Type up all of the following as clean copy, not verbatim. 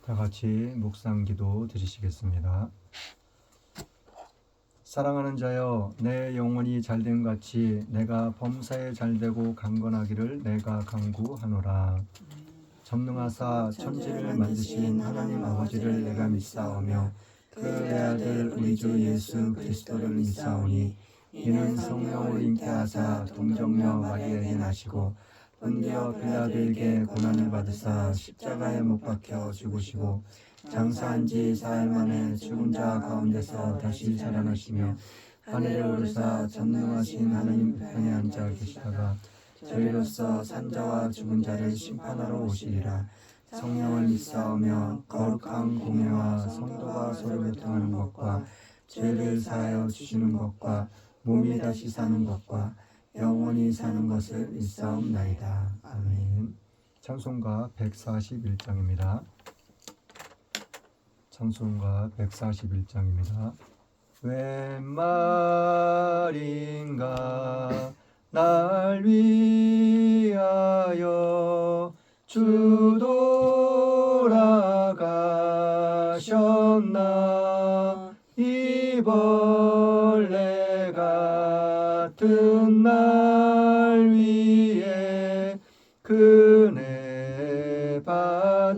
다 같이 묵상 기도 드리시겠습니다. 사랑하는 자여, 내 영혼이 잘됨 같이 내가 범사에 잘되고 강건하기를 내가 간구하노라. 전능하사 천지를 만드신 하나님 아버지를 내가 믿사오며 그 내 아들 우리 주 예수 그리스도를 믿사오니 이는 성령을 잉태하사 동정녀 마리아에게 나시고 본디오 빌라도에게 고난을 받으사 십자가에 못 박혀 죽으시고 장사한 지 사흘 만에 죽은 자 가운데서 다시 살아나시며 하늘에 오르사 전능하신 하나님 편에 앉아 계시다가 저희로서 산자와 죽은 자를 심판하러 오시리라. 성령을 믿사오며 거룩한 공회와 성도가 서로 교통하는 것과 죄를 사하여 주시는 것과 몸이 다시 사는 것과 영원히 사는 것을 믿사옵나이다. 아멘. 찬송가 141장입니다. 찬송가 141장입니다. 웬 말인가 날 위하여 주 돌아가셨나. 이 벌레 같은 날 위에 은혜 받으셨나.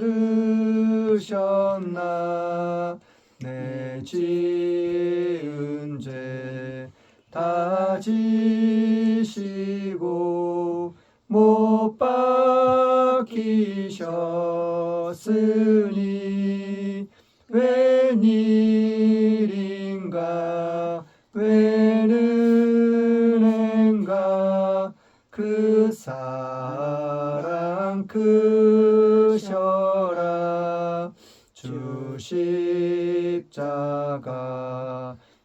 내 지은 죄 다 지시고 못 박히셨으니 웬일인가 웬 은혜인가 그 사랑 크셔라. 주 십자가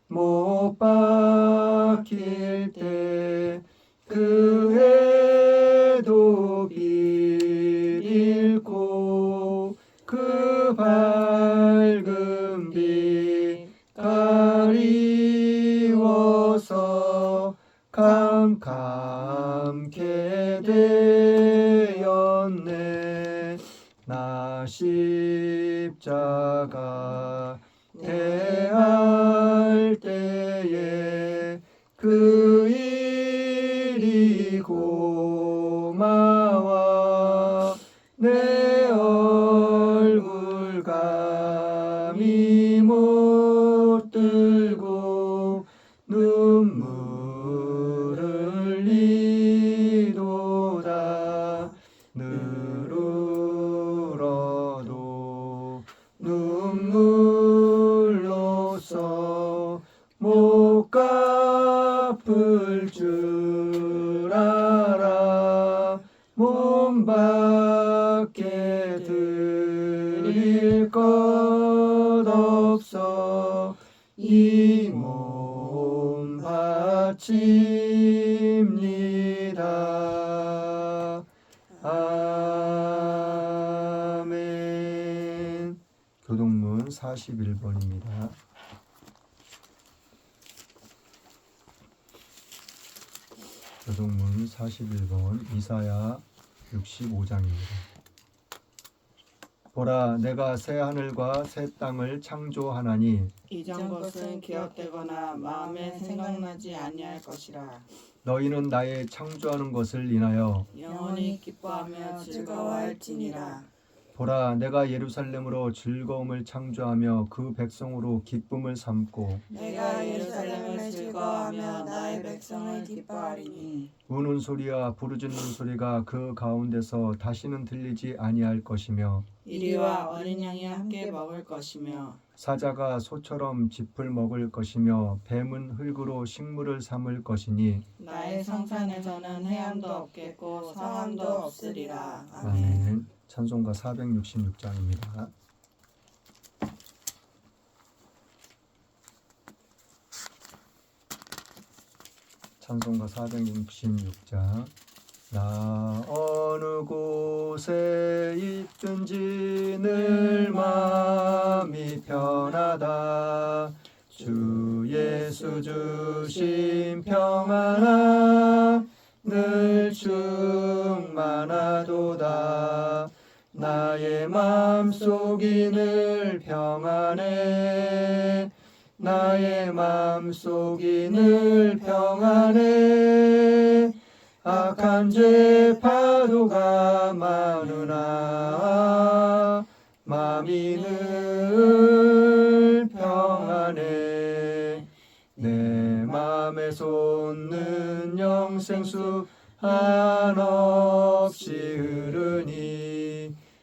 못 박힐 때 그 해도 길 잃고 그 밝은 빛 가리워서 캄캄케 되었네. 나 십자가 대할 때에 그 일이 고마워. 내 얼굴 감히 못 들고 눈물 흘리도다. 늘 울어도 눈물로써 못 갚을 줄 알아. 몸 밖에 드릴 것 없어 이 몸 바칩니다. 아멘. 교동문 41번입니다. 교동문 41번 이사야 65장입니다. 보라, 내가 새 하늘과 새 땅을 창조하나니 이전 것은 기억되거나 마음에 생각나지 아니할 것이라. 너희는 나의 창조하는 것을 인하여 영원히 기뻐하며 즐거워할지니라. 보라, 내가 예루살렘으로 즐거움을 창조하며 그 백성으로 기쁨을 삼고 내가 예루살렘을 즐거워하며 나의 백성을 기뻐하리니 우는 소리와 부르짖는 소리가 그 가운데서 다시는 들리지 아니할 것이며 이리와 어린 양이 함께 먹을 것이며 사자가 소처럼 짚을 먹을 것이며 뱀은 흙으로 식물을 삼을 것이니 나의 성산에서는 해함도 없겠고 상함도 없으리라. 아멘. 아멘. 찬송가 466장입니다. 찬송가 466장. 나 어느 곳에 있든지 늘 마음이 편하다. 주 예수 주신 평안아 늘 충만하도다. 나의 맘속이 늘 평안해. 나의 맘속이 늘 평안해. 악한 죄 파도가 많으나 마음이 늘 평안해. 내 맘에 솟는 영생수 한없이 흐르니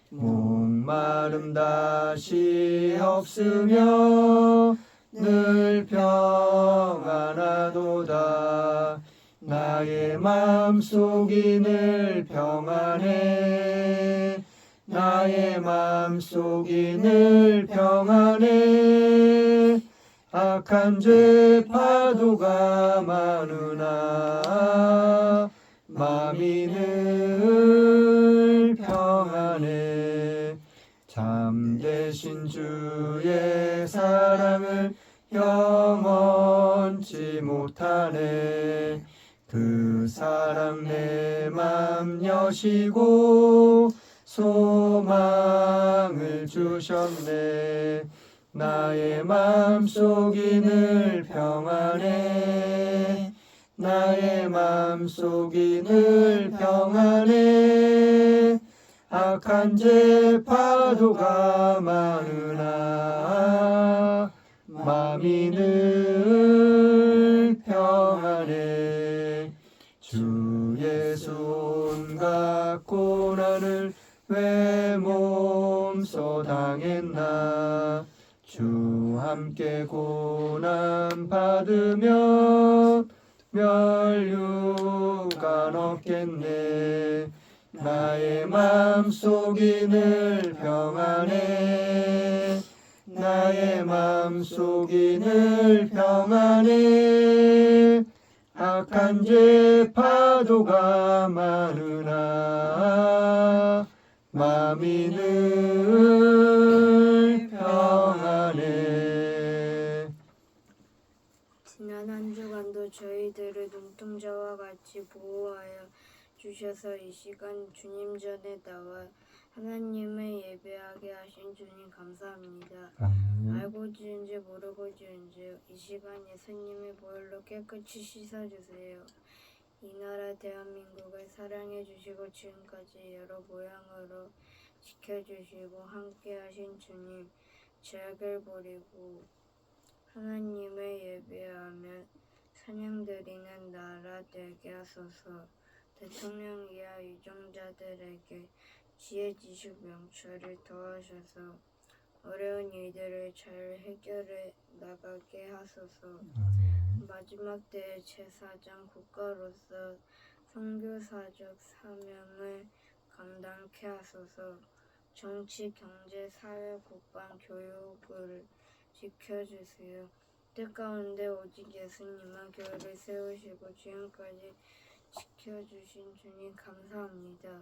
목마름 다시 없으며 늘 평안하도다. 나의 맘속이 늘 평안해. 나의 맘속이 늘 평안해. 악한 죄 파도가 많으나 마음이 늘 평안해. 참되신 주의 사랑을 영원치 못하네. 그 사랑 내 맘 여시고 소망을 주셨네. 나의 맘속이 늘 평안해. 나의 맘속이 늘 평안해. 악한 죄 파도가 많으나 마음이 늘 평안해. 주 예수 온갖 고난을 왜 몸소 당했나. 주 함께 고난 받으면 멸류관 없겠네. 나의 맘속이 늘 평안해. 나의 맘속이 늘 평안해. 악한 죄 파도가 많으나 마음이 늘 평안해. 지난 한 주간도 저희들을 눈동자와 같이 보호하여 주셔서 이 시간 주님 전에 나와 하나님을 예배하게 하신 주님 감사합니다. 알고 지은지 모르고 지은지 이 시간 예수님의 보혈로 깨끗이 씻어주세요. 이 나라 대한민국을 사랑해 주시고 지금까지 여러 모양으로 지켜주시고 함께 하신 주님, 죄악을 버리고 하나님을 예배하며 찬양드리는 나라 되게 하소서. 대통령 이하 유정자들에게 지혜, 지식, 명철을 더하셔서 어려운 일들을 잘 해결해 나가게 하소서. 마지막 때의 제사장 국가로서 선교사적 사명을 감당케 하소서. 정치, 경제, 사회, 국방, 교육을 지켜주세요. 뜻 가운데 오직 예수님만 교회를 세우시고 지금까지 지켜주신 주님 감사합니다.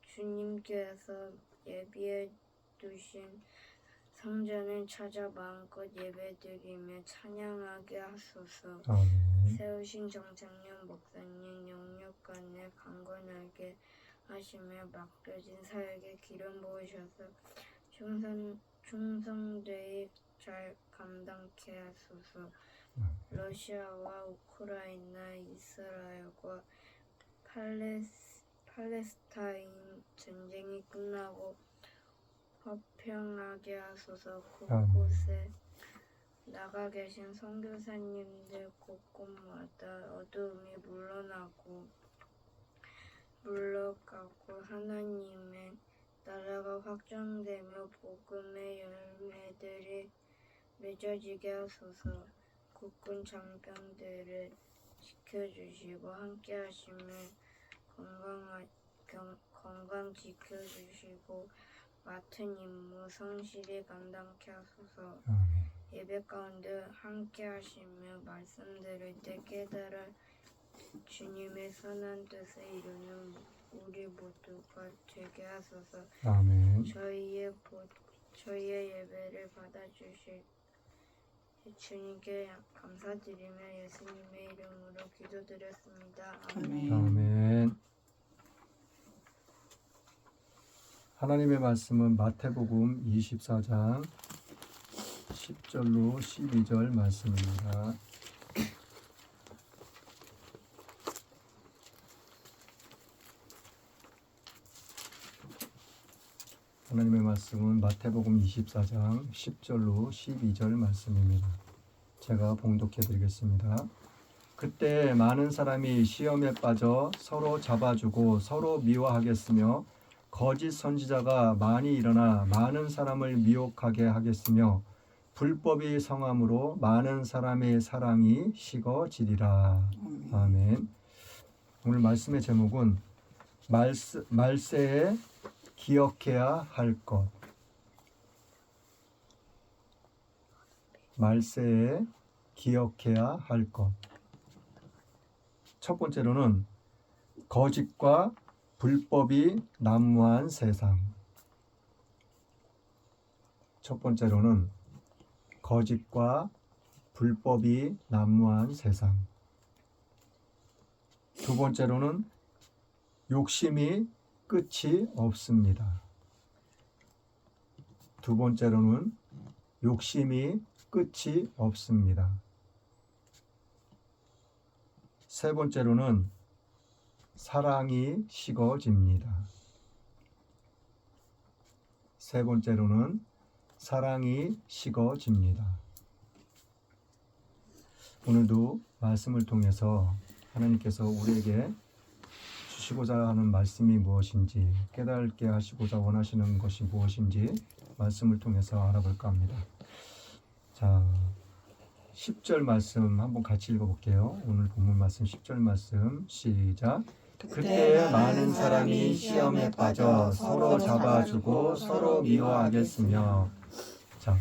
주님께서 예비해 두신 성전을 찾아 마음껏 예배드리며 찬양하게 하소서. 세우신 정창년 목사님 영육간에 강건하게 하시며 맡겨진 사역에 기름 부으셔서 충성되이 잘 감당케 하소서. 러시아와 우크라이나, 이스라엘과 팔레스타인 전쟁이 끝나고 화평하게 하소서. 곳곳에 나가 계신 선교사님들 곳곳마다 어두움이 물러가고 하나님의 나라가 확장되며 복음의 열매들이 맺어지게 하소서. 국군 장병들을 지켜주시고 함께 하시며 건강 지켜주시고 맡은 임무 성실히 감당케 하소서. 예배 가운데 함께 하시며 말씀 들을 때 깨달아 주님의 선한 뜻을 이루는 우리 모두가 되게 하소서. 아멘. 저희의 예배를 받아주실 주님께 감사드리며 예수님의 이름으로 기도드렸습니다. 아멘. 아멘. 하나님의 말씀은 마태복음 24장 10절로 12절 말씀입니다. 하나님의 말씀은 마태복음 24장 10절로 12절 말씀입니다. 제가 봉독해 드리겠습니다. 그때 많은 사람이 시험에 빠져 서로 잡아주고 서로 미워하겠으며 거짓 선지자가 많이 일어나 많은 사람을 미혹하게 하겠으며 불법이 성함으로 많은 사람의 사랑이 식어지리라. 아멘. 오늘 말씀의 제목은 말세에 기억해야 할 것. 말세에 기억해야 할 것. 첫 번째로는 거짓과 불법이 난무한 세상. 첫 번째로는 거짓과 불법이 난무한 세상. 두 번째로는 욕심이 끝이 없습니다. 두 번째로는 욕심이 끝이 없습니다. 세 번째로는 사랑이 식어집니다. 세 번째로는 사랑이 식어집니다. 오늘도 말씀을 통해서 하나님께서 우리에게 주시고자 하는 말씀이 무엇인지, 깨닫게 하시고자 원하시는 것이 무엇인지 말씀을 통해서 알아볼까 합니다. 자, 10절 말씀 한번 같이 읽어볼게요. 오늘 본문 말씀 10절 말씀 시작. 그때 많은 사람이 시험에 빠져 서로 잡아주고 서로 미워하겠으며. 자,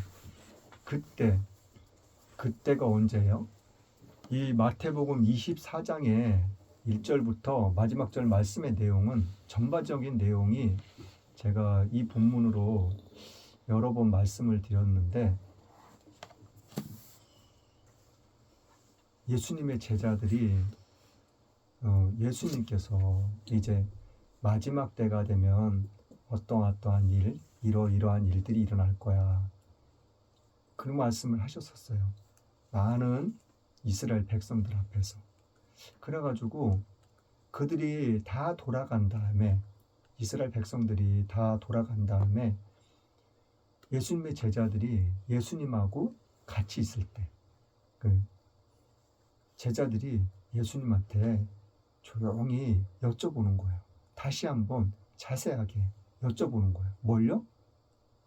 그때가 언제예요? 이 마태복음 24장의 1절부터 마지막 절 말씀의 내용은, 전반적인 내용이 제가 이 본문으로 여러 번 말씀을 드렸는데, 예수님의 제자들이 예수님께서 이제 마지막 때가 되면 어떠한 일, 이러이러한 일들이 일어날 거야, 그런 말씀을 하셨었어요. 많은 이스라엘 백성들 앞에서. 그래가지고 그들이 다 돌아간 다음에, 이스라엘 백성들이 다 돌아간 다음에 예수님의 제자들이 예수님하고 같이 있을 때, 그 제자들이 예수님한테 조용히 여쭤보는 거예요. 다시 한번 자세하게 여쭤보는 거예요. 뭘요?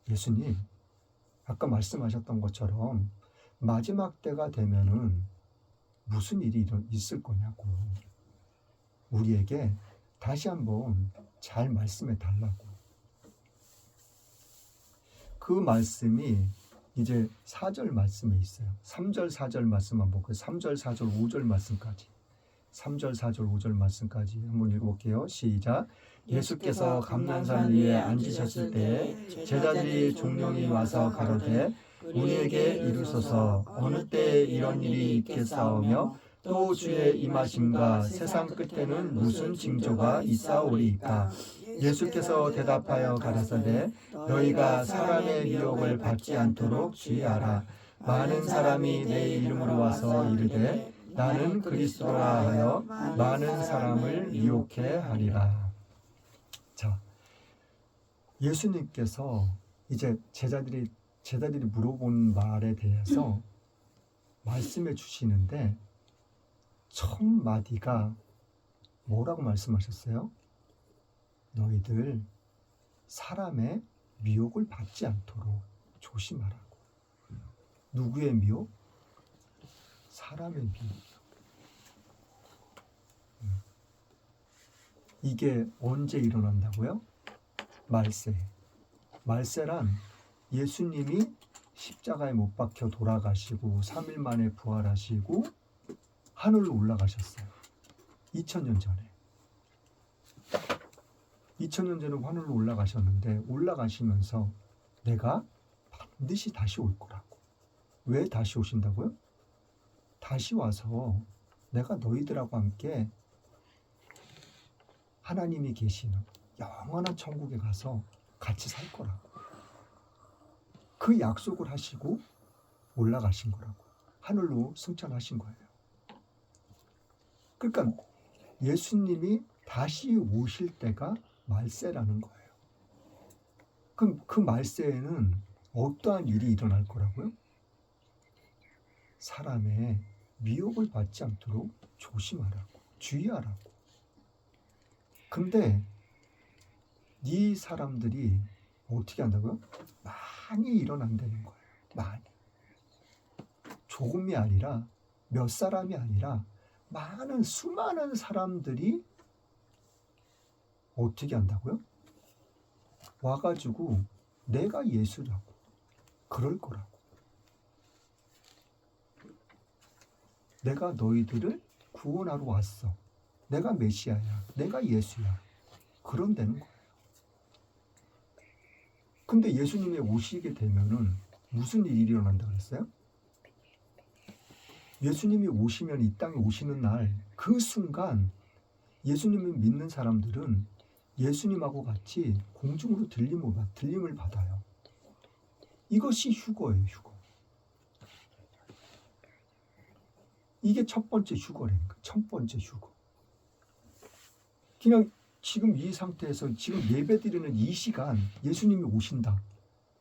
예수님, 아까 말씀하셨던 것처럼 마지막 때가 되면은 무슨 일이 있을 거냐고, 우리에게 다시 한번 잘 말씀해 달라고. 그 말씀이 이제 4절 말씀에 있어요. 3절 4절 말씀 한번 볼게요. 3절 4절 5절 말씀까지, 3절 4절 5절 말씀까지 한번 읽어볼게요. 시작. 예수께서 감난산 위에 앉으셨을 때에 제자들이 종용이 와서 가로되 우리에게 이르소서 어느 때에 이런 일이 있겠사오며 또 주의 임하심과 세상 끝에는 무슨 징조가 있사오리이까. 예수께서 대답하여 가라사대 너희가 사람의 미혹을 받지 않도록 주의하라. 많은 사람이 내 이름으로 와서 이르되 나는 그리스도라 하여 많은 사람을 미혹해 하리라. 자, 예수님께서 이제 제자들이 물어본 말에 대해서 말씀해 주시는데, 첫 마디가 뭐라고 말씀하셨어요? 너희들 사람의 미혹을 받지 않도록 조심하라고. 누구의 미혹? 사람의 미혹. 이게 언제 일어난다고요? 말세. 말세란 예수님이 십자가에 못 박혀 돌아가시고 3일 만에 부활하시고 하늘로 올라가셨어요. 2000년 전에. 2000년 전에 하늘로 올라가셨는데, 올라가시면서 내가 반드시 다시 올 거라고. 왜 다시 오신다고요? 다시 와서 내가 너희들하고 함께 하나님이 계시는 영원한 천국에 가서 같이 살 거라고. 그 약속을 하시고 올라가신 거라고. 하늘로 승천하신 거예요. 그러니까 예수님이 다시 오실 때가 말세라는 거예요. 그럼 그 말세에는 어떠한 일이 일어날 거라고요? 사람의 미혹을 받지 않도록 조심하라고, 주의하라고. 근데 이 사람들이 어떻게 한다고요? 많이 일어난다는 거예요. 많이. 조금이 아니라 몇 사람이 아니라 많은 수많은 사람들이 어떻게 한다고요? 와가지고 내가 예수라고 그럴 거라고. 내가 너희들을 구원하러 왔어. 내가 메시아야. 내가 예수야. 그런다는 거예요. 근데 예수님이 오시게 되면은 무슨 일이 일어난다 그랬어요? 예수님이 오시면 이 땅에 오시는 날 그 순간 예수님을 믿는 사람들은 예수님하고 같이 공중으로 들림을 받아요. 이것이 휴거예요, 휴거. 이게 첫 번째 휴거라는 거예요. 첫 번째 휴거. 그냥 지금 이 상태에서 지금 예배드리는 이 시간 예수님이 오신다.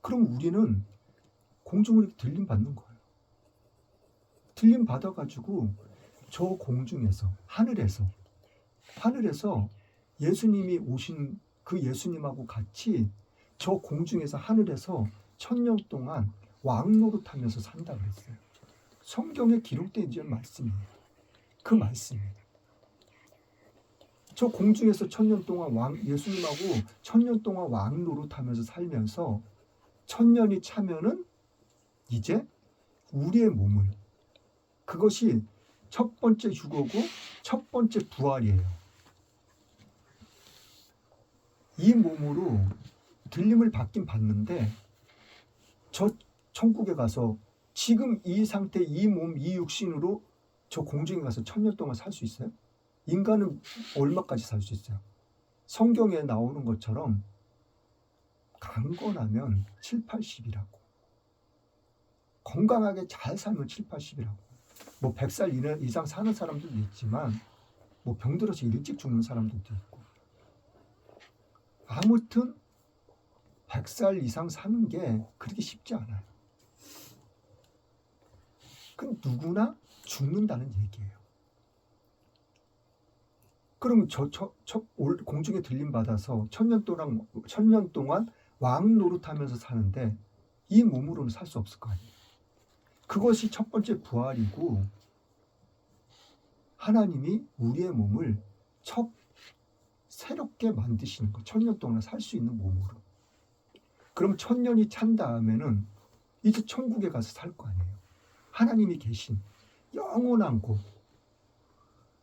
그럼 우리는 공중으로 들림 받는 거예요. 들림 받아가지고 저 공중에서 하늘에서 예수님이 오신 그 예수님하고 같이 저 공중에서 하늘에서 1000년 동안 왕노릇하면서 산다 그랬어요. 성경에 기록된 말씀이에요. 그 말씀이에요. 저 공중에서 1000년 동안 예수님하고 1000년 동안 왕노릇하면서 살면서 1000년이 차면은 이제 우리의 몸을, 그것이 첫 번째 휴거고 첫 번째 부활이에요. 이 몸으로 들림을 받긴 받는데 저 천국에 가서 지금 이 상태, 이 몸, 이 육신으로 저 공중에 가서 1000년 동안 살 수 있어요? 인간은 얼마까지 살 수 있어요? 성경에 나오는 것처럼 강건하면 7, 80이라고. 건강하게 잘 살면 7, 80이라고. 뭐 100살 이상 사는 사람들도 있지만 뭐 병들어서 일찍 죽는 사람들도 있고. 아무튼 100살 이상 사는 게 그렇게 쉽지 않아요. 그 누구나 죽는다는 얘기예요. 그럼 공중에 들림 받아서 1000년 동안 왕 노릇하면서 사는데 이 몸으로는 살 수 없을 거 아니에요. 그것이 첫 번째 부활이고 하나님이 우리의 몸을 새롭게 만드시는 거. 1000년 동안 살 수 있는 몸으로. 그럼 1000년이 찬 다음에는 이제 천국에 가서 살 거 아니에요. 하나님이 계신 영원한 곳.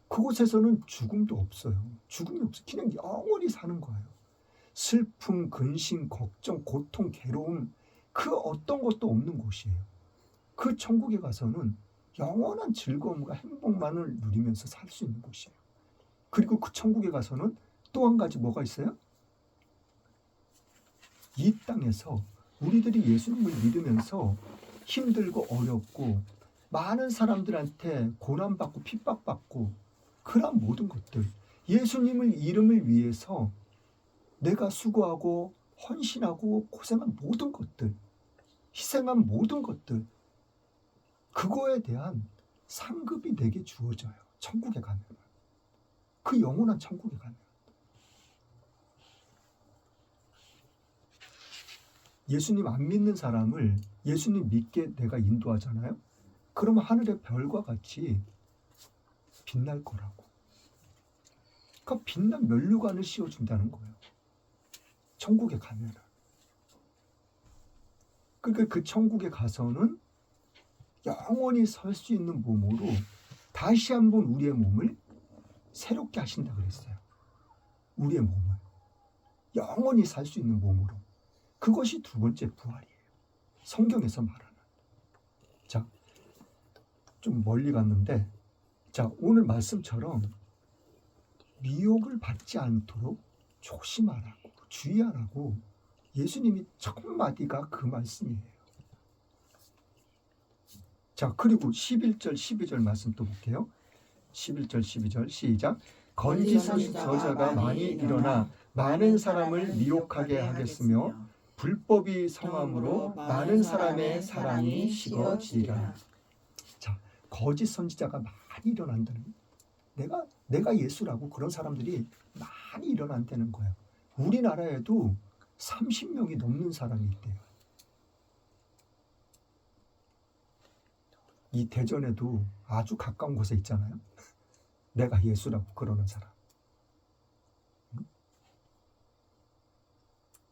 그곳에서는 죽음도 없어요. 죽음이 없어요. 그냥 영원히 사는 거예요. 슬픔, 근심, 걱정, 고통, 괴로움 그 어떤 것도 없는 곳이에요. 그 천국에 가서는 영원한 즐거움과 행복만을 누리면서 살 수 있는 곳이에요. 그리고 그 천국에 가서는 또 한 가지 뭐가 있어요? 이 땅에서 우리들이 예수님을 믿으면서 힘들고 어렵고 많은 사람들한테 고난받고 핍박받고 그런 모든 것들, 예수님의 이름을 위해서 내가 수고하고 헌신하고 고생한 모든 것들, 희생한 모든 것들, 그거에 대한 상급이 내게 주어져요. 천국에 가면. 그 영원한 천국에 가면. 예수님 안 믿는 사람을 예수님 믿게 내가 인도하잖아요. 그러면 하늘의 별과 같이 빛날 거라고. 그 빛난 면류관을 씌워준다는 거예요. 천국에 가면. 그러니까 그 천국에 가서는 영원히 설 수 있는 몸으로 다시 한번 우리의 몸을 새롭게 하신다 그랬어요. 우리의 몸을 영원히 살 수 있는 몸으로. 그것이 두 번째 부활이에요. 성경에서 말하는. 자, 좀 멀리 갔는데, 자, 오늘 말씀처럼 미혹을 받지 않도록 조심하라고, 주의하라고 예수님이 첫 마디가 그 말씀이에요. 자, 그리고 11절, 12절 말씀 또 볼게요. 11절, 12절 시작. 거짓 저자가 많이 일어나 많은 사람을 미혹하게 하겠으며 불법이 성함으로 많은 사람의 사랑이 식어지리라. 자, 거짓 선지자가 많이 일어난다는, 내가 예수라고 그런 사람들이 많이 일어난다는 거예요. 우리나라에도 30명이 넘는 사람이 있대요. 이 대전에도 아주 가까운 곳에 있잖아요. 내가 예수라고 그러는 사람.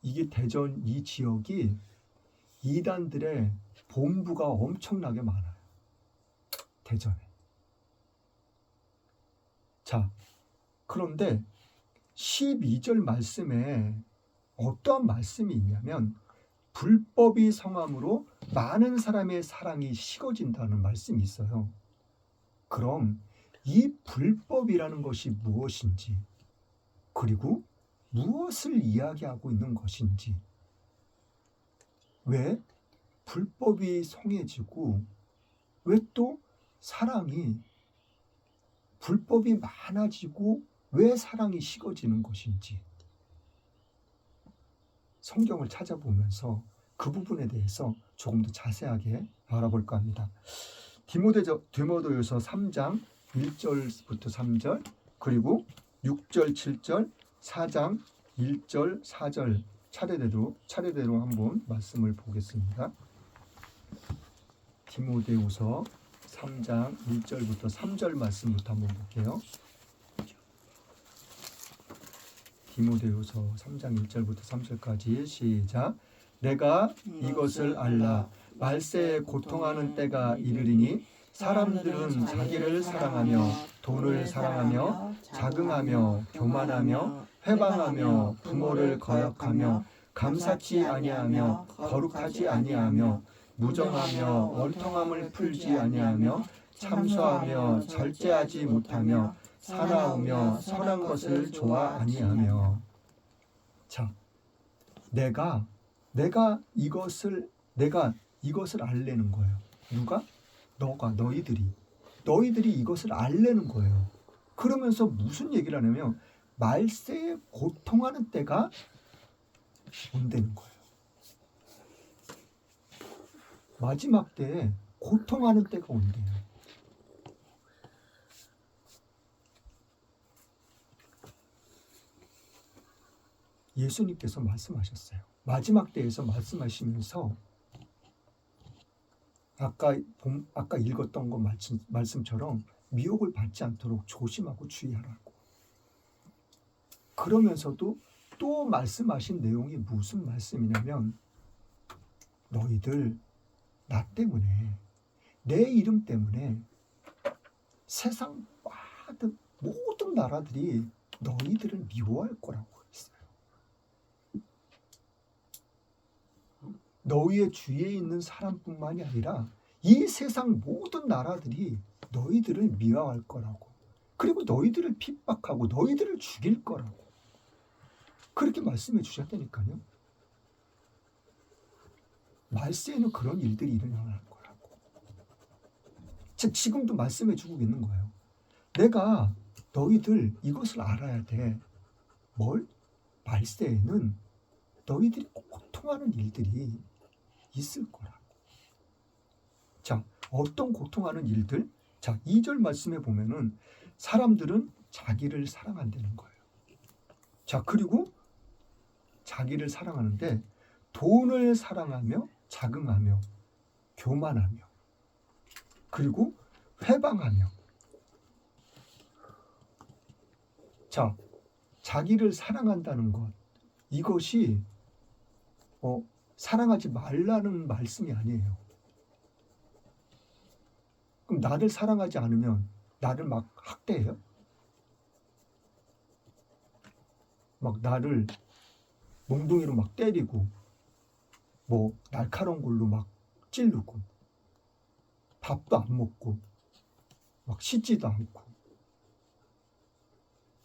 이게 대전 이 지역이 이단들의 본부가 엄청나게 많아요. 대전에. 자, 그런데 12절 말씀에 어떠한 말씀이 있냐면 불법이 성함으로 많은 사람의 사랑이 식어진다는 말씀이 있어요. 그럼 이 불법이라는 것이 무엇인지, 그리고 무엇을 이야기하고 있는 것인지, 왜 불법이 성해지고 왜 또 사랑이, 불법이 많아지고 왜 사랑이 식어지는 것인지 성경을 찾아보면서 그 부분에 대해서 조금 더 자세하게 알아볼까 합니다. 디모데후서 3장 1절부터 3절, 그리고 6절, 7절, 4장 1절, 4절 차례대로 한번 말씀을 보겠습니다. 디모데후서 3장 1절부터 3절 말씀부터 한번 볼게요. 디모데후서 3장 1절부터 3절까지 시작. 내가 이것을 알라. 말세에 고통하는 때가 이르리니 사람들은 자기를 사랑하며 돈을 사랑하며 자긍하며 교만하며 회방하며 부모를 거역하며 감사치 아니하며 거룩하지 아니하며 무정하며 원통함을 풀지 아니하며 참소하며 절제하지 못하며 사나우며 선한 것을 좋아 아니하며. 자, 내가 이것을 알려는 거예요. 누가? 너희들이 이것을 알려는 거예요. 그러면서 무슨 얘기를 하냐면 말세에 고통하는 때가 온다는 거예요. 마지막 때에 고통하는 때가 온대요. 예수님께서 말씀하셨어요. 마지막 때에서 말씀하시면서 아까 읽었던 것 말씀처럼 미혹을 받지 않도록 조심하고 주의하라고. 그러면서도 또 말씀하신 내용이 무슨 말씀이냐면 너희들 나 때문에, 내 이름 때문에 세상 모든 나라들이 너희들을 미워할 거라고 했어요. 너희의 주위에 있는 사람뿐만이 아니라 이 세상 모든 나라들이 너희들을 미워할 거라고. 그리고 너희들을 핍박하고 너희들을 죽일 거라고. 그렇게 말씀해 주셨다니까요. 말세에는 그런 일들이 일어날 거라고. 지금도 말씀해 주고 있는 거예요. 내가 너희들 이것을 알아야 돼. 뭘? 말세에는 너희들이 고통하는 일들이 있을 거라고. 자, 어떤 고통하는 일들? 자, 2절 말씀에 보면은 사람들은 자기를 사랑한다는 거예요. 자, 그리고 자기를 사랑하는데 돈을 사랑하며 자긍하며 교만하며 그리고 회방하며. 자, 자기를 사랑한다는 것, 이것이 사랑하지 말라는 말씀이 아니에요. 그럼 나를 사랑하지 않으면 나를 막 학대해요? 막 나를 몽둥이로 막 때리고 날카로운 걸로 막 찌르고 밥도 안 먹고 막 씻지도 않고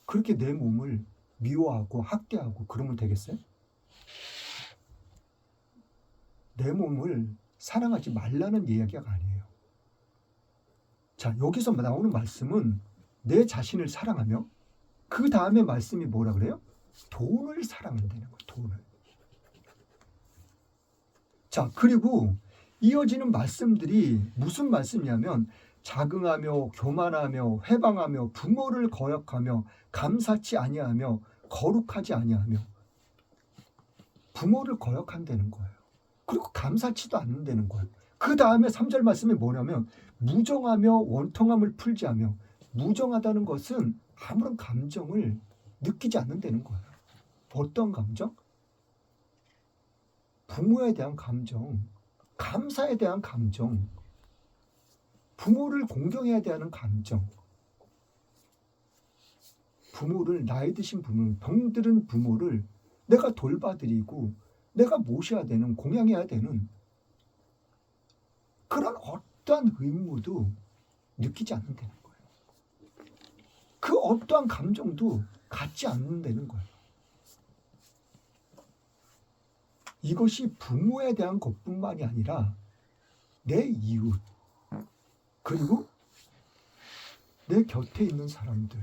그렇게 내 몸을 미워하고 학대하고 그러면 되겠어요? 내 몸을 사랑하지 말라는 이야기가 아니에요. 자, 여기서 나오는 말씀은 내 자신을 사랑하며 그 다음에 말씀이 뭐라 그래요? 돈을 사랑한다는 거예요. 돈을. 자, 그리고 이어지는 말씀들이 무슨 말씀이냐면 자긍하며 교만하며 회방하며 부모를 거역하며 감사치 아니하며 거룩하지 아니하며 부모를 거역한다는 거예요. 그리고 감사치도 않는다는 거예요. 그 다음에 3절 말씀이 뭐냐면 무정하며 원통함을 풀지 하며 무정하다는 것은 아무런 감정을 느끼지 않는다는 거예요. 어떤 감정? 부모에 대한 감정, 감사에 대한 감정, 부모를 공경해야 되는 감정, 부모를 나이 드신 부모, 병들은 부모를 내가 돌봐드리고 내가 모셔야 되는, 공양해야 되는 그런 어떠한 의무도 느끼지 않는다는 거예요. 그 어떠한 감정도 갖지 않는다는 거예요. 이것이 부모에 대한 것뿐만이 아니라 내 이웃, 그리고 내 곁에 있는 사람들,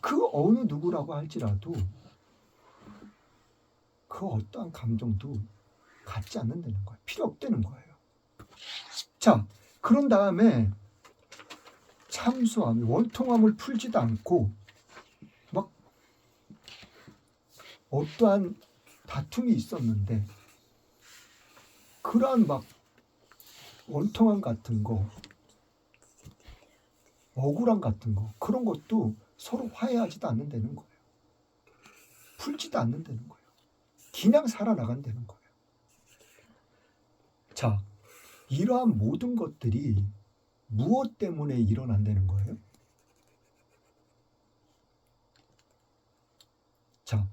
그 어느 누구라고 할지라도 그 어떠한 감정도 갖지 않는다는 거예요. 필요 없다는 거예요. 자, 그런 다음에 참수함, 원통함을 풀지도 않고 막 어떠한 다툼이 있었는데 그러한 막 원통함 같은 거, 억울함 같은 거, 그런 것도 서로 화해하지도 않는다는 거예요. 풀지도 않는다는 거예요. 그냥 살아나간다는 거예요. 자, 이러한 모든 것들이 무엇 때문에 일어난다는 거예요? 자,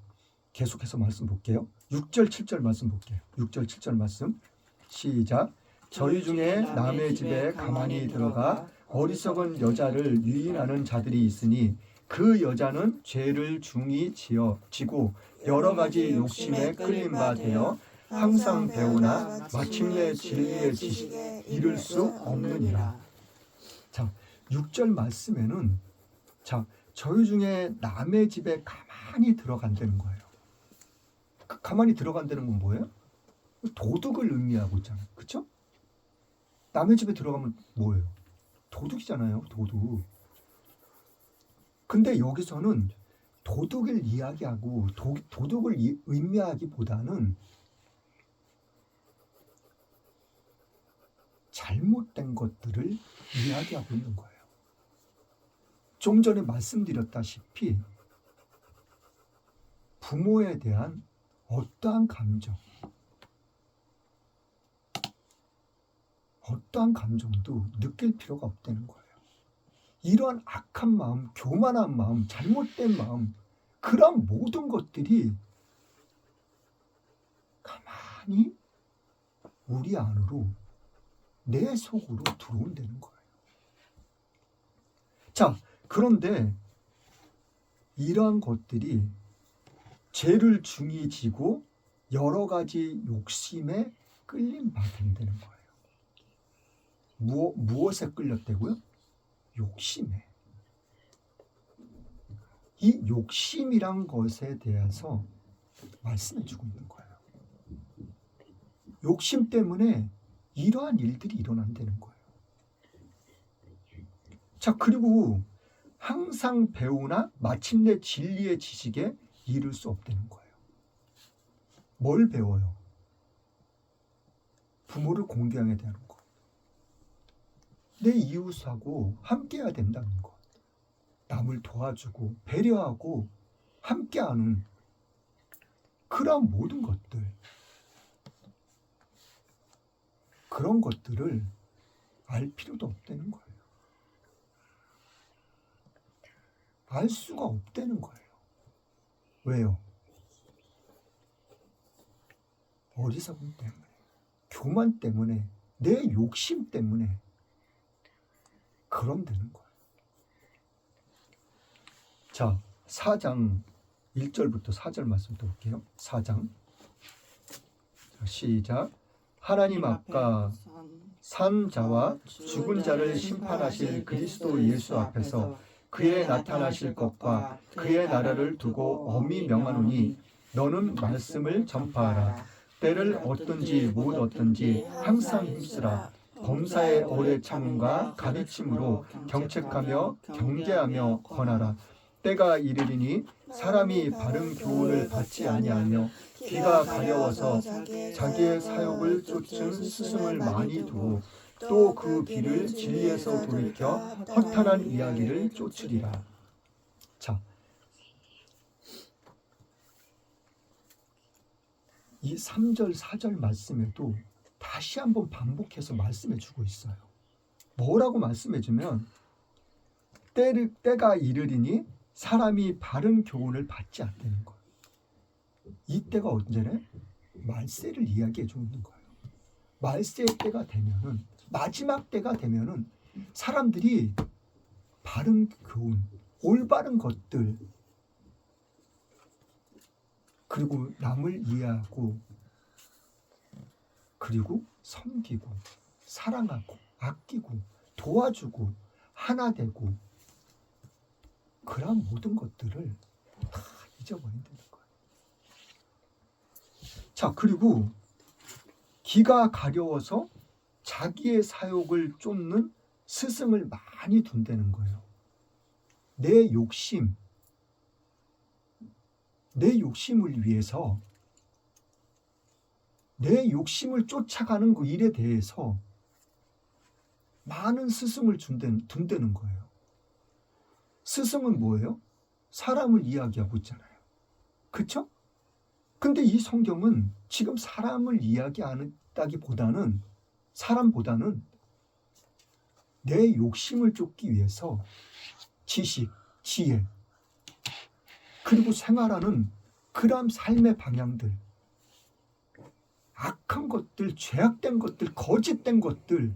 계속해서 말씀 볼게요. 6절 7절 말씀 볼게요. 6절 7절 말씀 시작. 저희 중에 남의 집에 가만히 들어가 어리석은 여자를 유인하는 자들이 있으니 그 여자는 죄를 중히 지고 여러 가지 욕심에 끌린 바 되어 항상 배우나 마침내 진리의 지식에 이를 수 없느니라. 자, 6절 말씀에는 자, 저희 중에 남의 집에 가만히 들어간다는 거예요. 가만히 들어간다는 건 뭐예요? 도둑을 의미하고 있잖아요. 그렇죠? 남의 집에 들어가면 뭐예요? 도둑이잖아요. 도둑. 근데 여기서는 도둑을 이야기하고 도둑을 의미하기보다는 잘못된 것들을 이야기하고 있는 거예요. 좀 전에 말씀드렸다시피 부모에 대한 어떠한 감정, 어떠한 감정도 느낄 필요가 없다는 거예요. 이러한 악한 마음, 교만한 마음, 잘못된 마음, 그런 모든 것들이 가만히 우리 안으로, 내 속으로 들어온다는 거예요. 자, 그런데 이러한 것들이 죄를 중히 지고 여러 가지 욕심에 끌림 받는다는 거예요. 무엇에 끌렸다고요? 욕심에. 이 욕심이란 것에 대해서 말씀해 주고 있는 거예요. 욕심 때문에 이러한 일들이 일어난다는 거예요. 자, 그리고 항상 배우나 마침내 진리의 지식에 이를 수 없다는 거예요. 뭘 배워요? 부모를 공경해야 되는 거. 내 이웃하고 함께해야 된다는 것. 남을 도와주고 배려하고 함께하는 그런 모든 것들. 그런 것들을 알 필요도 없다는 거예요. 알 수가 없다는 거예요. 왜요? 어리석음 때문에, 교만 때문에, 내 욕심 때문에 그럼 되는 거예요. 자, 4장 1절부터 4절 말씀 또 볼게요. 4장 시작. 하나님 앞과 산 자와 죽은 자를 심판하실 그리스도 예수 앞에서 그의 나타나실 것과 그의 나라를 두고 엄히 명하노니 너는 말씀을 전파하라. 때를 얻든지 못 얻든지 항상 힘쓰라. 범사의 오래 참음과 가르침으로 경책하며 경계하며 권하라. 때가 이르리니 사람이 바른 교훈을 받지 아니하며 귀가 가려워서 자기의 사욕을 쫓은 스승을 많이 두고 또 그 귀를 진리에서 돌이켜 허탄한 이야기를 쫓으리라. 자, 이 3절 4절 말씀에도 다시 한번 반복해서 말씀해 주고 있어요. 뭐라고 말씀해 주면 때가 이르리니 사람이 바른 교훈을 받지 않는 거예요. 이때가 언제래? 말세를 이야기해 주는 거예요. 말세 때가 되면은, 마지막 때가 되면은 사람들이 바른 교훈, 올바른 것들, 그리고 남을 이해하고, 그리고 섬기고, 사랑하고, 아끼고, 도와주고, 하나 되고, 그런 모든 것들을 다 잊어버린다는 거예요. 자, 그리고 귀가 가려워서 자기의 사욕을 쫓는 스승을 많이 둔다는 거예요. 내 욕심을 위해서, 내 욕심을 쫓아가는 그 일에 대해서 많은 스승을 둔다는 거예요. 스승은 뭐예요? 사람을 이야기하고 있잖아요. 그렇죠? 근데 이 성경은 지금 사람을 이야기한다기보다는, 사람보다는 내 욕심을 쫓기 위해서 지식, 지혜, 그리고 생활하는 그런 삶의 방향들, 악한 것들, 죄악된 것들, 거짓된 것들,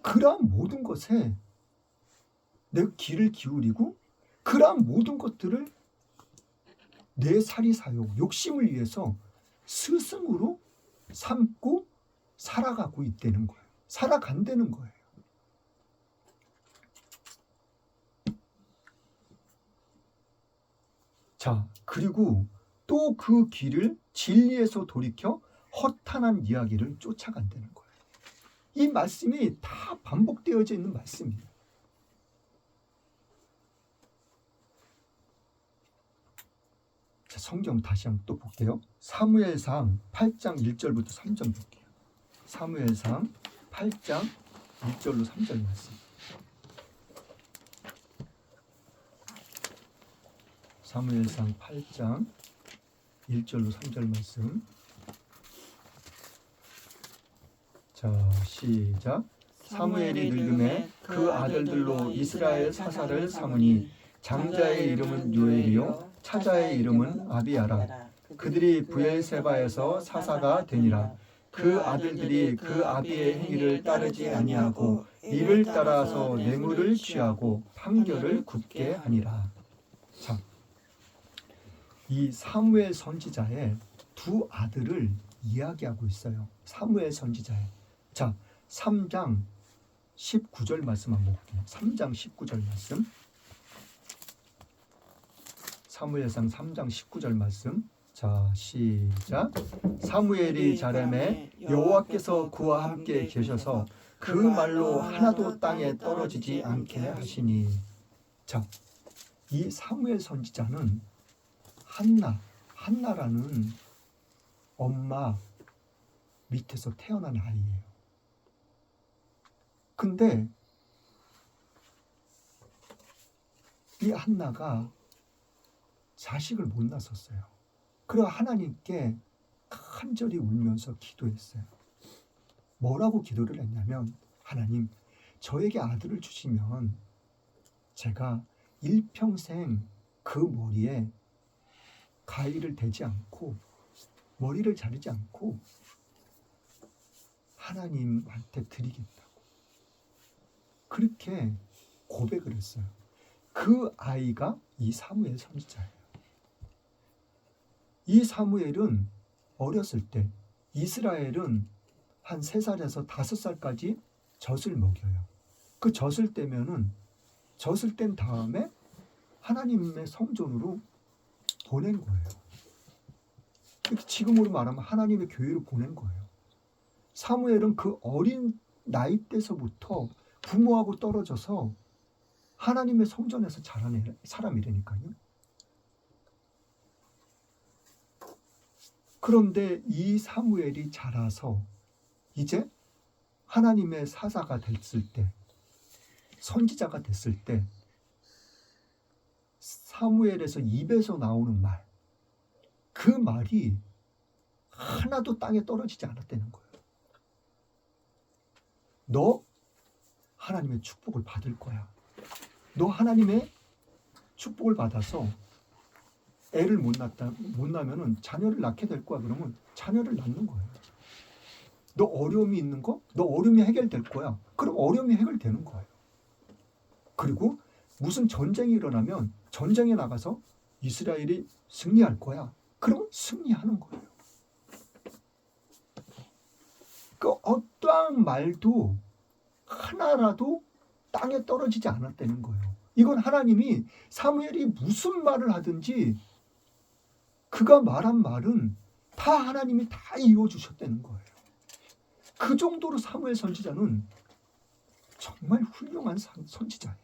그러한 모든 것에 내 귀를 기울이고 그러한 모든 것들을 내 사리사욕, 욕심을 위해서 스승으로 삼고 살아가고 있다는 거예요. 살아간다는 거예요. 자, 그리고 또 그 길을 진리에서 돌이켜 허탄한 이야기를 쫓아간다는 거예요. 이 말씀이 다 반복되어져 있는 말씀이에요. 자, 성경 다시 한번 또 볼게요. 사무엘상 8장 1절부터 3절 볼게요. 사무엘상 8장 1절로 3절 말씀. 사무엘상 8장 1절로 3절 말씀. 자, 시작. 사무엘이 늙음에 그 아들들로 이스라엘 사사를 삼으니 장자의 이름은 요엘이요 차자의 이름은 아비야라. 그들이 브엘세바에서 사사가 되니라. 그 아들들이 그 아비의 행위를 따르지 아니하고 이를 따라서 뇌물을 취하고 판결을 굽게 하니라. 자, 이 사무엘 선지자의 두 아들을 이야기하고 있어요. 사무엘 선지자의. 자, 3장 19절 말씀 한번 볼게요. 3장 19절 말씀. 사무엘상 3장 19절 말씀. 자, 시작. 사무엘이 자라매 여호와께서 그와 함께 계셔서 그 말로 하나도 땅에 떨어지지 않게 하시니. 자, 이 사무엘 선지자는 한나라는 엄마 밑에서 태어난 아이예요. 근데 이 한나가 자식을 못 낳았어요. 그래서 하나님께 간절히 울면서 기도했어요. 뭐라고 기도를 했냐면, 하나님, 저에게 아들을 주시면 제가 일평생 그 머리에 가위를 대지 않고 머리를 자르지 않고 하나님한테 드리겠다고 그렇게 고백을 했어요. 그 아이가 이 사무엘 선지자예요. 이 사무엘은 어렸을 때 이스라엘은 한 3살에서 5살까지 젖을 먹여요. 그 젖을 떼면은 젖을 뗀 다음에 하나님의 성전으로 보낸 거예요. 지금으로 말하면 하나님의 교회로 보낸 거예요. 사무엘은 그 어린 나이 때서부터 부모하고 떨어져서 하나님의 성전에서 자란 사람이라니까요. 그런데 이 사무엘이 자라서 이제 하나님의 사사가 됐을 때, 선지자가 됐을 때 사무엘에서 입에서 나오는 말, 그 말이 하나도 땅에 떨어지지 않았다는 거예요. 너 하나님의 축복을 받을 거야. 너 하나님의 축복을 받아서 애를 못 낳으면은 자녀를 낳게 될 거야. 그러면 자녀를 낳는 거예요. 너 어려움이 있는 거? 너 어려움이 해결될 거야. 그럼 어려움이 해결되는 거예요. 그리고 무슨 전쟁이 일어나면 전쟁에 나가서 이스라엘이 승리할 거야. 그럼 승리하는 거예요. 그 어떠한 말도 하나라도 땅에 떨어지지 않았다는 거예요. 이건 하나님이 사무엘이 무슨 말을 하든지 그가 말한 말은 다 하나님이 다 이루어주셨다는 거예요. 그 정도로 사무엘 선지자는 정말 훌륭한 선지자예요.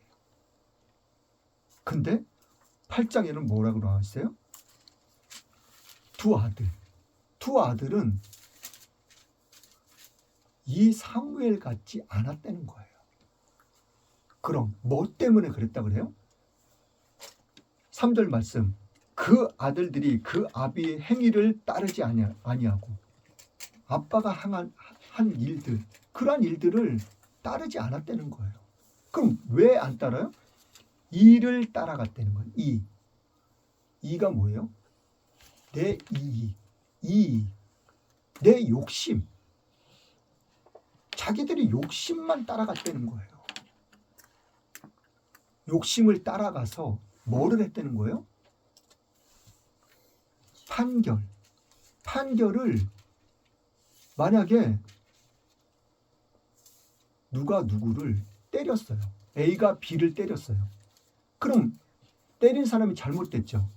근데 8장에는 뭐라고 나와 있어요? 두 아들은 이 사무엘 같지 않았다는 거예요. 그럼 뭐 때문에 그랬다 그래요? 3절 말씀, 그 아들들이 그 아비의 행위를 따르지 아니하고 아빠가 한 일들, 그러한 일들을 따르지 않았다는 거예요. 그럼 왜 안 따라요? 이를 따라갔다는 거예요. 이가 뭐예요? 내 이익, 내 욕심. 자기들이 욕심만 따라갔다는 거예요. 욕심을 따라가서 뭐를 했다는 거예요? 판결을 만약에 누가 누구를 때렸어요. A가 B를 때렸어요. 그럼 때린 사람이 잘못됐죠.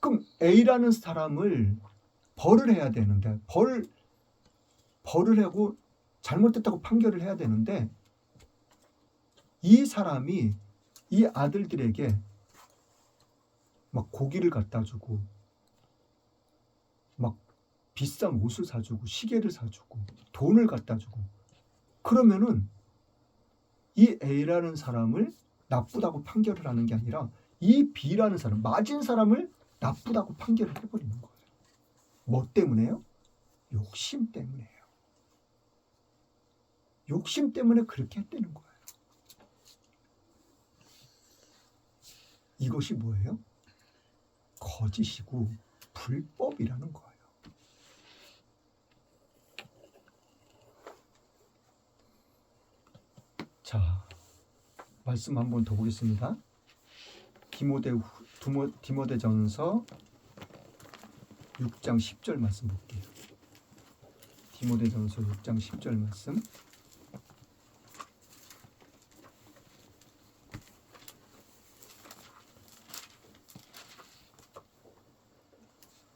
그럼 A라는 사람을 벌을 해야 되는데 벌을 하고 잘못됐다고 판결을 해야 되는데 이 사람이 이 아들들에게 막 고기를 갖다 주고 막 비싼 옷을 사주고 시계를 사주고 돈을 갖다 주고 그러면은 이 A라는 사람을 나쁘다고 판결을 하는 게 아니라 이 B라는 사람, 맞은 사람을 나쁘다고 판결을 해버리는 거예요. 뭐 때문에요? 욕심 때문에요. 욕심 때문에 그렇게 했다는 거예요. 이것이 뭐예요? 거짓이고 불법이라는 거예요. 자, 말씀 한번 더 보겠습니다. 디모데전서 6장 10절 말씀 볼게요. 디모데전서 6장 10절 말씀.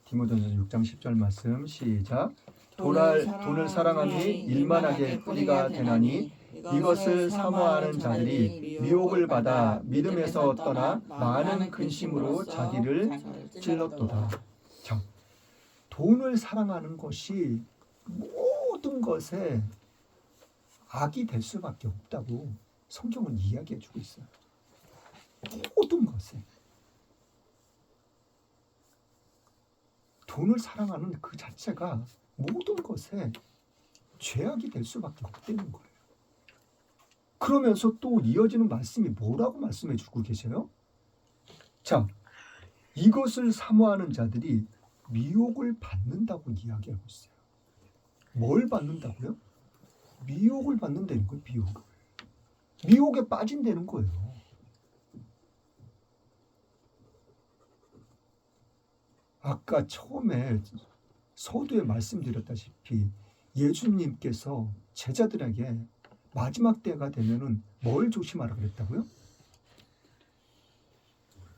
디모데전서 6장 10절 말씀 시작. 돈을 사랑함이 일만하게 뿌리가 되나니 이것을 사모하는 자들이 미혹을 받아 믿음에서 떠나 많은 근심으로 자기를 찔렀도다. 자, 돈을 사랑하는 것이 모든 것에 악이 될 수밖에 없다고 성경은 이야기해 주고 있어요. 모든 것에. 돈을 사랑하는 그 자체가 모든 것에 죄악이 될 수밖에 없다는 거예요. 그러면서 또 이어지는 말씀이 뭐라고 말씀해 주고 계세요? 자, 이것을 사모하는 자들이 미혹을 받는다고 이야기하고 있어요. 뭘 받는다고요? 미혹을 받는다는 거예요. 미혹에 빠진다는 거예요. 아까 처음에 서두에 말씀드렸다시피 예수님께서 제자들에게 마지막 때가 되면은 뭘 조심하라 그랬다고요?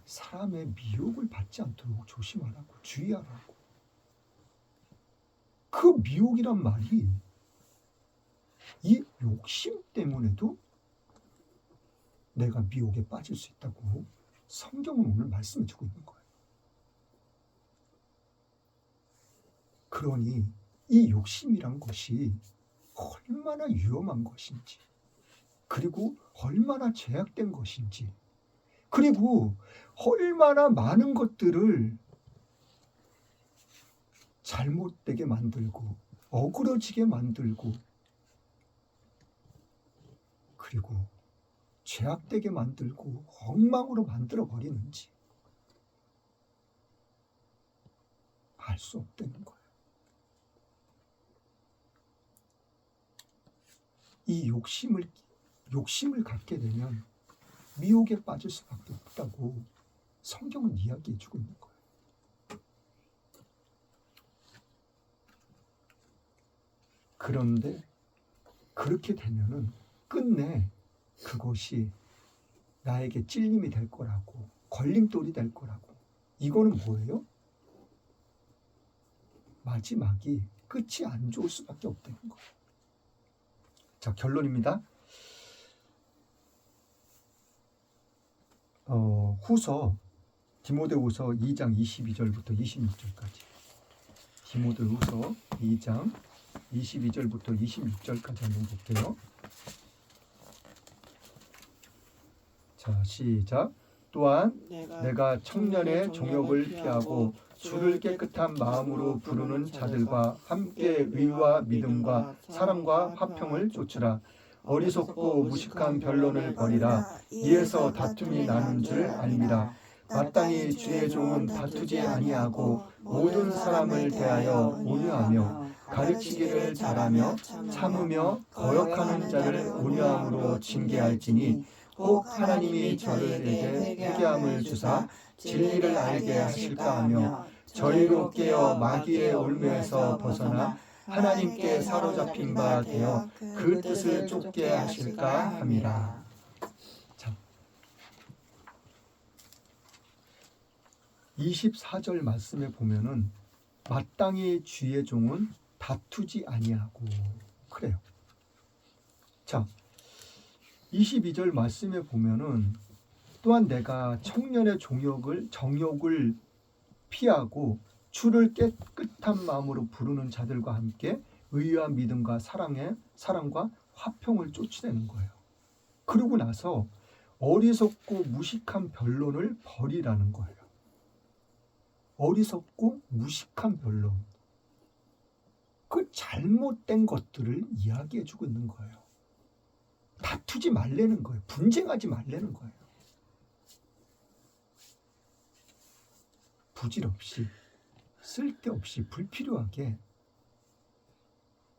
사람의 미혹을 받지 않도록 조심하라고, 주의하라고. 그 미혹이란 말이 이 욕심 때문에도 내가 미혹에 빠질 수 있다고 성경은 오늘 말씀해 주고 있는 거예요. 그러니 이 욕심이란 것이 얼마나 위험한 것인지, 그리고 얼마나 죄악된 것인지, 그리고 얼마나 많은 것들을 잘못되게 만들고 어그러지게 만들고 그리고 죄악되게 만들고 엉망으로 만들어 버리는지 알 수 없다는 거예요. 이 욕심을 갖게 되면 미혹에 빠질 수밖에 없다고 성경은 이야기해 주고 있는 거예요. 그런데 그렇게 되면은 끝내 그것이 나에게 찔림이 될 거라고, 걸림돌이 될 거라고. 이거는 뭐예요? 마지막이 끝이 안 좋을 수밖에 없다는 거예요. 자, 결론입니다. 디모데후서 2장 22절부터 26절까지. 디모데후서 2장 22절부터 26절까지 한번 볼게요. 자, 시작. 또한 내가 청년의 종욕을 피하고 주를 깨끗한 마음으로 부르는 자들과 함께 의와 믿음과 사랑과 화평을 좇으라. 어리석고 무식한 변론을 버리라. 이에서 다툼이 나는 줄 알미라. 마땅히 주의 종은 다투지 아니하고 모든 사람을 대하여 온유하며 가르치기를 잘하며 참으며 거역하는 자를 온유함으로 징계할지니 혹 하나님이 저들에게 회개함을 주사 진리를 알게 하실까 하며 저희로 깨어 마귀의 올무에서 벗어나 하나님께 사로잡힌 바 되어 그 뜻을 쫓게 하실까 함이라. 자, 24절 말씀에 보면은 마땅히 주의 종은 다투지 아니하고 그래요. 자, 22절 말씀에 보면은 또한 내가 청년의 정욕을 피하고 주를 깨끗한 마음으로 부르는 자들과 함께 의와 믿음과 사랑과 화평을 쫓으려는 거예요. 그러고 나서 어리석고 무식한 변론을 버리라는 거예요. 어리석고 무식한 변론. 그 잘못된 것들을 이야기해 주고 있는 거예요. 다투지 말라는 거예요. 분쟁하지 말라는 거예요. 부질없이, 쓸데없이, 불필요하게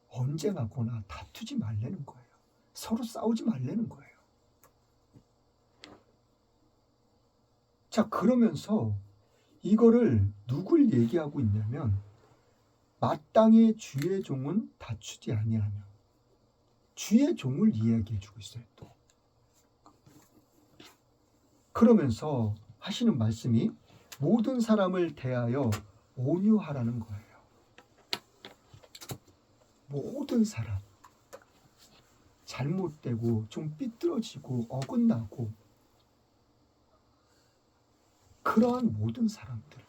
언쟁하거나 다투지 말라는 거예요. 서로 싸우지 말라는 거예요. 자, 그러면서 이거를 누굴 얘기하고 있냐면 마땅히 주의 종은 다투지 아니하며 주의 종을 이야기해 주고 있어요. 또 그러면서 하시는 말씀이 모든 사람을 대하여 온유하라는 거예요. 모든 사람, 잘못되고 좀 삐뚤어지고 어긋나고 그러한 모든 사람들,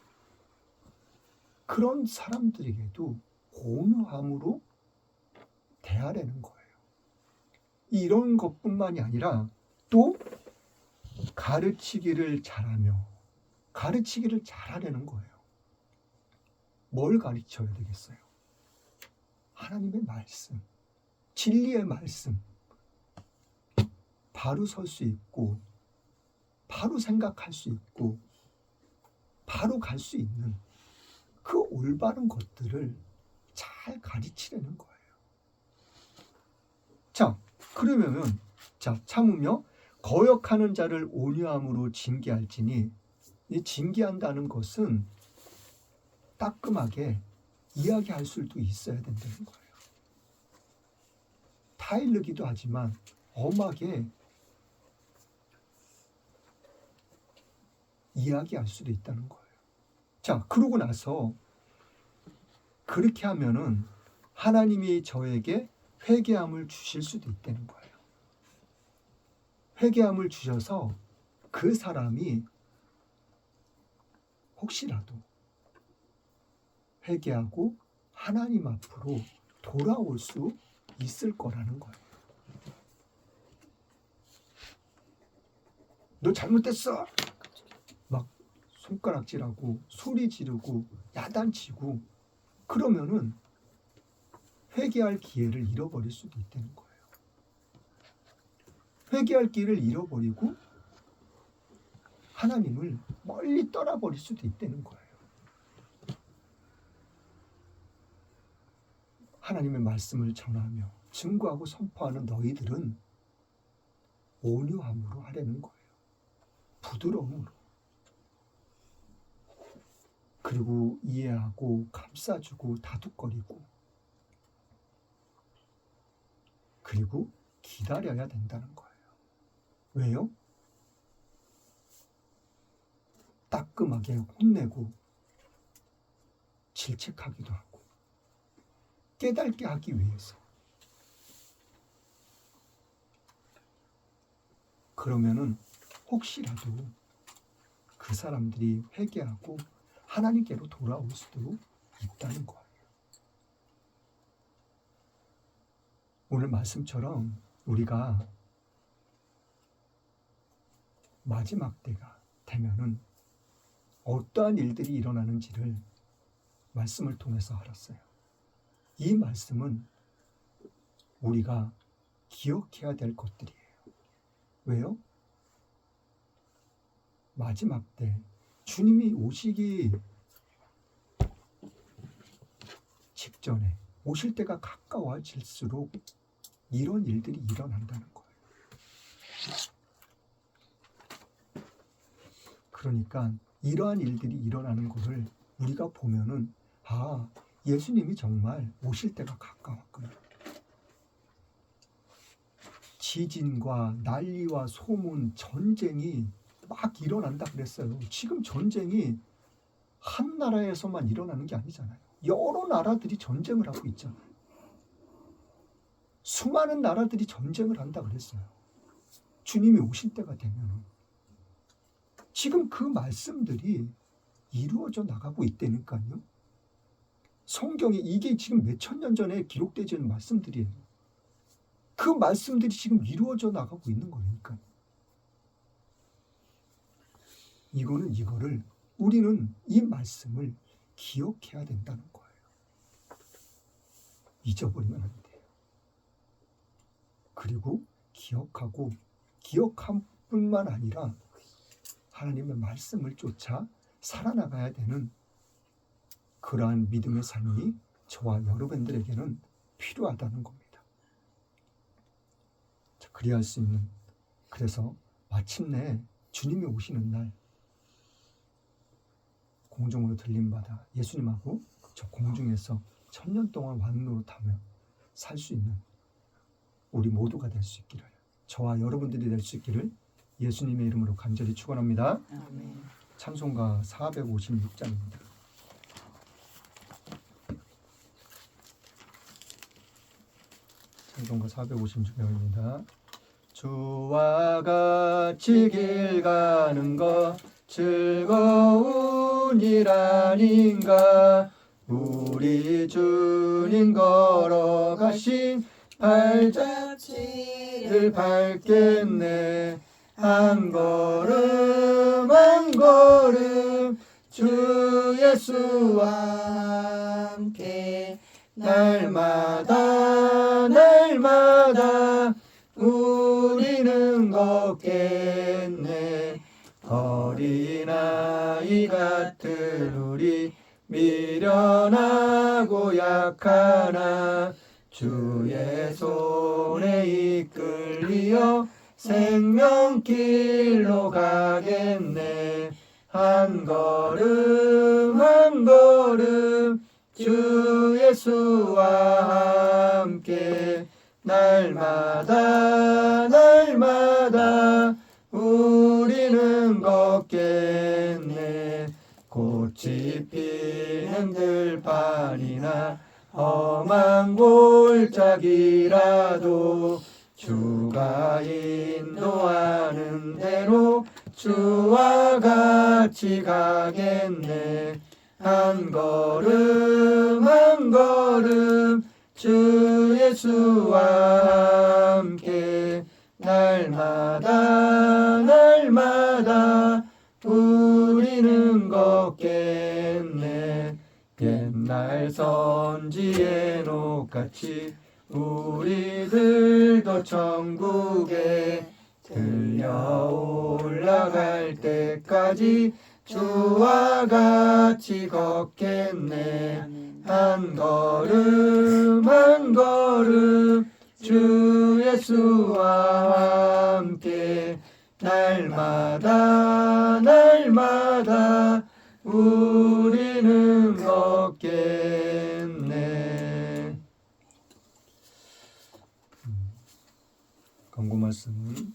그런 사람들에게도 온유함으로 대하라는 거예요. 이런 것뿐만이 아니라 또 가르치기를 잘하며 가르치기를 잘하려는 거예요. 뭘 가르쳐야 되겠어요? 하나님의 말씀, 진리의 말씀, 바로 설 수 있고 바로 생각할 수 있고 바로 갈 수 있는 그 올바른 것들을 잘 가르치려는 거예요. 자, 그러면은 참으며 거역하는 자를 온유함으로 징계할지니, 이 징계한다는 것은 따끔하게 이야기할 수도 있어야 된다는 거예요. 타일르기도 하지만 엄하게 이야기할 수도 있다는 거예요. 자, 그러고 나서 그렇게 하면은 하나님이 저에게 회개함을 주실 수도 있다는 거예요. 회개함을 주셔서 그 사람이 혹시라도 회개하고 하나님 앞으로 돌아올 수 있을 거라는 거예요. 너 잘못됐어! 막 손가락질하고 소리 지르고 야단치고 그러면은 회개할 기회를 잃어버릴 수도 있다는 거예요. 회개할 기회를 잃어버리고 하나님을 멀리 떠나버릴 수도 있다는 거예요. 하나님의 말씀을 전하며 증거하고 선포하는 너희들은 온유함으로 하려는 거예요. 부드러움으로. 그리고 이해하고 감싸주고 다독거리고 그리고 기다려야 된다는 거예요. 왜요? 따끔하게 혼내고 질책하기도 하고 깨닫게 하기 위해서. 그러면은 혹시라도 그 사람들이 회개하고 하나님께로 돌아올 수도 있다는 거예요. 오늘 말씀처럼 우리가 마지막 때가 되면은 어떠한 일들이 일어나는지를 말씀을 통해서 알았어요. 이 말씀은 우리가 기억해야 될 것들이에요. 왜요? 마지막 때 주님이 오시기 직전에 오실 때가 가까워질수록 이런 일들이 일어난다는 거예요. 그러니까 이러한 일들이 일어나는 것을 우리가 보면은 아, 예수님이 정말 오실 때가 가까웠구나. 지진과 난리와 소문, 전쟁이 막 일어난다 그랬어요. 지금 전쟁이 한 나라에서만 일어나는 게 아니잖아요. 여러 나라들이 전쟁을 하고 있잖아요. 수많은 나라들이 전쟁을 한다 그랬어요. 주님이 오실 때가 되면 지금 그 말씀들이 이루어져 나가고 있다니까요. 성경에 이게 지금 몇천 년 전에 기록되지 않은 말씀들이에요. 그 말씀들이 지금 이루어져 나가고 있는 거니까요. 이거를 우리는 이 말씀을 기억해야 된다는 거예요. 잊어버리면 안 돼요. 그리고 기억하고 기억함뿐만 아니라 하나님의 말씀을 쫓아 살아나가야 되는 그러한 믿음의 삶이 저와 여러분들에게는 필요하다는 겁니다. 자, 그리할 수 있는, 그래서 마침내 주님이 오시는 날 공중으로 들림받아 예수님하고 저 공중에서 1000년 동안 왕노릇하며 살 수 있는 우리 모두가 될 수 있기를, 저와 여러분들이 될 수 있기를 예수님의 이름으로 간절히 축원합니다. 아멘. 찬송가 456장입니다. 찬송가 456장입니다. 주와 같이 길 가는 것 즐거운 일 아닌가. 우리 주님 걸어가신 발자취를 밟겠네. 한 걸음 한 걸음 주 예수와 함께 날마다 날마다 우리는 걷겠네. 어린아이 같은 우리 미련하고 약하나 주의 손에 이끌리어 생명길로 가겠네. 한 걸음 한 걸음 주 예수와 함께 날마다 날마다 우리는 걷겠네. 꽃이 피는 들판이나 험한 골짜기라도 주가 인도하는 대로 주와 같이 가겠네. 한 걸음 한 걸음 주 예수와 함께 날마다 날마다 우리는 걷겠네. 옛날 선지의 녹같이 우리들도 천국에 들려 올라갈 때까지 주와 같이 걷겠네. 한 걸음 한 걸음 주 예수와 함께 날마다 날마다 우리는 걷겠네. 광고 말씀은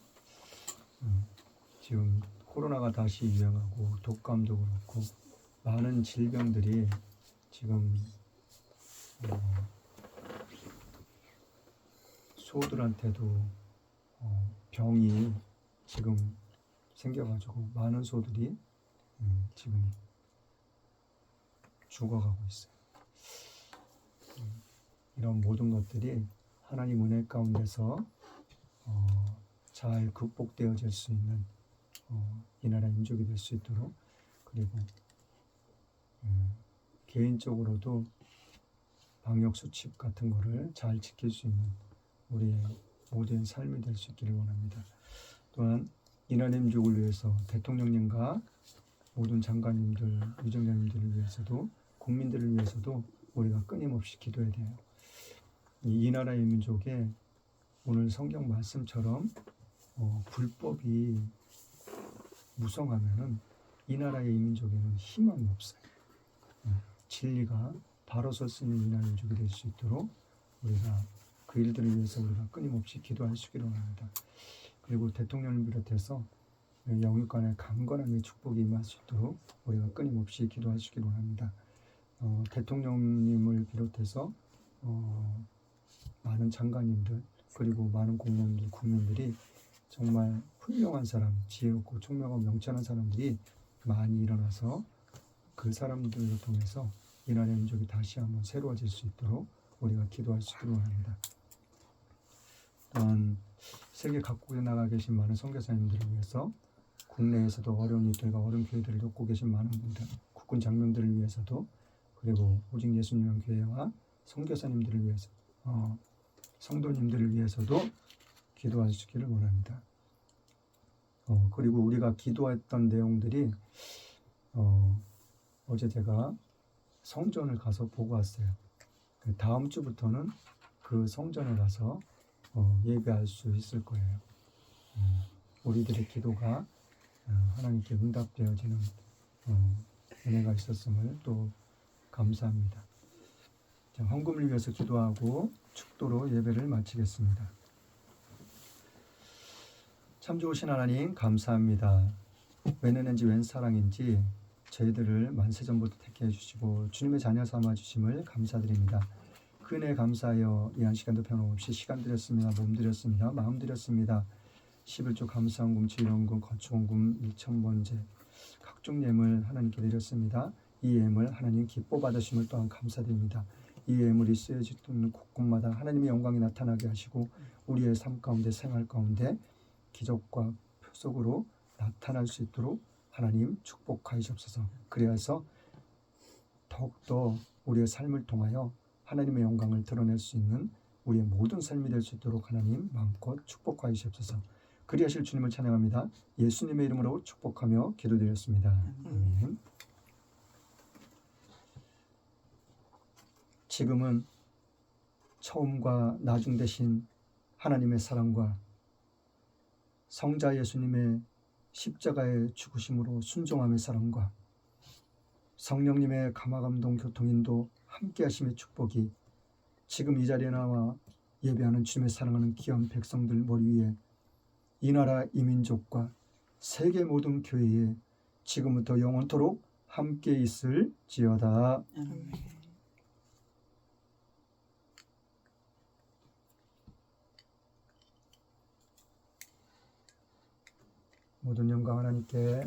지금 코로나가 다시 유행하고 독감도 그렇고 많은 질병들이 지금 소들한테도 병이 지금 생겨가지고 많은 소들이 지금 죽어가고 있어요. 이런 모든 것들이 하나님 은혜 가운데서 잘 극복되어질 수 있는 이 나라 민족이 될 수 있도록, 그리고 개인적으로도 방역 수칙 같은 거를 잘 지킬 수 있는 우리의 모든 삶이 될 수 있기를 원합니다. 또한 이 나라 민족을 위해서 대통령님과 모든 장관님들, 위정장님들을 위해서도, 국민들을 위해서도 우리가 끊임없이 기도해야 돼요. 이 나라의 민족에 오늘 성경 말씀처럼 불법이 무성하면은 이 나라의 민족에는 희망이 없어요. 진리가 바로 설 수 있는 이 나라의 민족이 될 수 있도록 우리가 그 일들을 위해서 우리가 끊임없이 기도할 수 있기를 원합니다. 그리고 대통령을 비롯해서 영육간의 강건함의 축복이 임할 수 있도록 우리가 끊임없이 기도할 수 있기를 원합니다. 대통령님을 비롯해서 많은 장관님들, 그리고 많은 공무원들, 국민들이 정말 훌륭한 사람, 지혜롭고 총명하고 명철한 사람들이 많이 일어나서 그 사람들을 통해서 이 나라의 민족이 다시 한번 새로워질 수 있도록 우리가 기도할 수 있기를 원합니다. 또한 세계 각국에 나가 계신 많은 선교사님들을 위해서, 국내에서도 어려운 이들과 어려운 교회들을 돕고 계신 많은 분들, 국군 장병들을 위해서도, 그리고 오직 예수님의 교회와 선교사님들을 위해서, 성도님들을 위해서도 기도할 수 있기를 원합니다. 그리고 우리가 기도했던 내용들이 어제 제가 성전을 가서 보고 왔어요. 다음 주부터는 그 성전에 가서 예배할 수 있을 거예요. 우리들의 기도가 하나님께 응답되어지는 은혜가 있었음을 또 감사합니다. 자, 헌금을 위해서 기도하고 축도로 예배를 마치겠습니다. 참 좋으신 하나님 감사합니다. 웬 은혜인지 웬 사랑인지 저희들을 만세전부터 택해 주시고 주님의 자녀 삼아 주심을 감사드립니다. 그 은혜에 감사하여 이 한 시간도 변함없이 시간 드렸습니다. 몸 드렸습니다. 마음 드렸습니다. 11조 감사헌금, 주일헌금, 거축헌금, 1,000번제 각종 예물 하나님께 드렸습니다. 이 예물 하나님 기뻐 받으심을 또한 감사드립니다. 이 예물이 쓰여지는 곳곳마다 하나님의 영광이 나타나게 하시고 우리의 삶 가운데, 생활 가운데 기적과 표적으로 나타날 수 있도록 하나님 축복하시옵소서. 그래서 더욱더 우리의 삶을 통하여 하나님의 영광을 드러낼 수 있는 우리의 모든 삶이 될 수 있도록 하나님 마음껏 축복하시옵소서. 그리하실 주님을 찬양합니다. 예수님의 이름으로 축복하며 기도드렸습니다. 아멘. 지금은 처음과 나중 되신 하나님의 사랑과 성자 예수님의 십자가의 죽으심으로 순종함의 사랑과 성령님의 감화감동 교통인도 함께 하심의 축복이 지금 이 자리에 나와 예배하는 주님의 사랑하는 귀한 백성들 머리 위에 이 나라 이 민족과 세계 모든 교회에 지금부터 영원토록 함께 있을지어다. 아멘. 모든 영광 하나님께